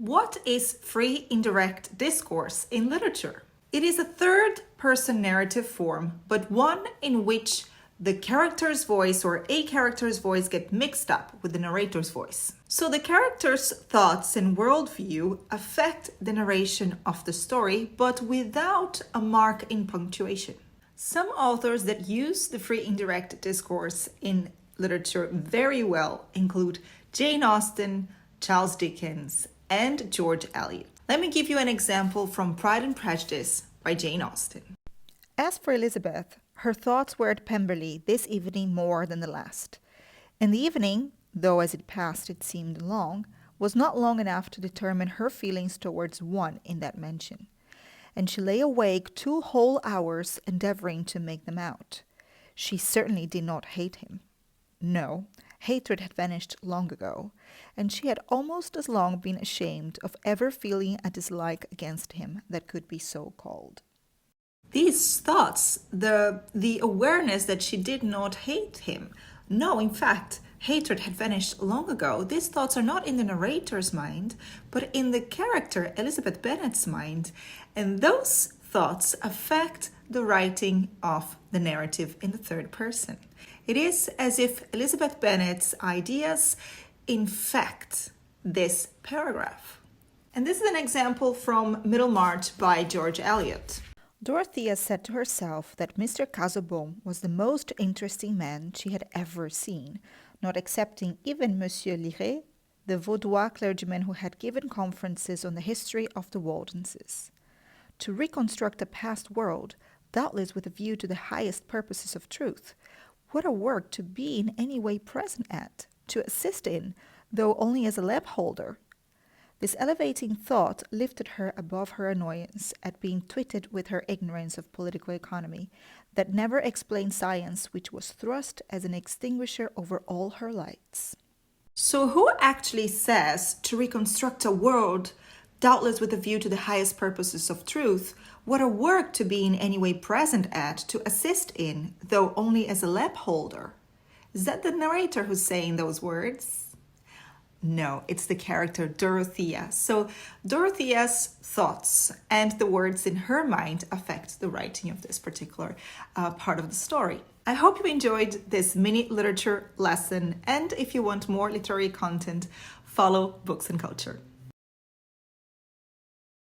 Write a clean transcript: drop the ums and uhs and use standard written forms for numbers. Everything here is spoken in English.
What is free indirect discourse in literature? It is a third-person narrative form, but one in which the character's voice or a character's voice get mixed up with the narrator's voice. So the character's thoughts and worldview affect the narration of the story, but without a mark in punctuation. Some authors that use the free indirect discourse in literature very well include Jane Austen, Charles Dickens, and George Eliot. Let me give you an example from Pride and Prejudice by Jane Austen. As for Elizabeth, her thoughts were at Pemberley this evening more than the last. And the evening, though as it passed it seemed long, was not long enough to determine her feelings towards one in that mansion. And she lay awake 2 whole hours endeavoring to make them out. She certainly did not hate him. No, hatred had vanished long ago, and she had almost as long been ashamed of ever feeling a dislike against him that could be so called. These thoughts, the awareness that she did not hate him. No, in fact, hatred had vanished long ago. These thoughts are not in the narrator's mind, but in the character Elizabeth Bennet's mind. And those thoughts affect the writing of the narrative in the third person. It is as if Elizabeth Bennet's ideas infect this paragraph. And this is an example from Middlemarch by George Eliot. Dorothea said to herself that Mr. Casaubon was the most interesting man she had ever seen, not excepting even Monsieur Liret, the Vaudois clergyman who had given conferences on the history of the Waldenses. To reconstruct a past world, doubtless with a view to the highest purposes of truth, what a work to be in any way present at, to assist in, though only as a lap-holder. This elevating thought lifted her above her annoyance at being twitted with her ignorance of political economy, that never explained science, which was thrust as an extinguisher over all her lights. So who actually says to reconstruct a world, doubtless with a view to the highest purposes of truth, what a work to be in any way present at, to assist in, though only as a lap holder? Is that the narrator who's saying those words? No, it's the character Dorothea. So Dorothea's thoughts and the words in her mind affect the writing of this particular part of the story. I hope you enjoyed this mini literature lesson, and if you want more literary content, follow Books and Culture.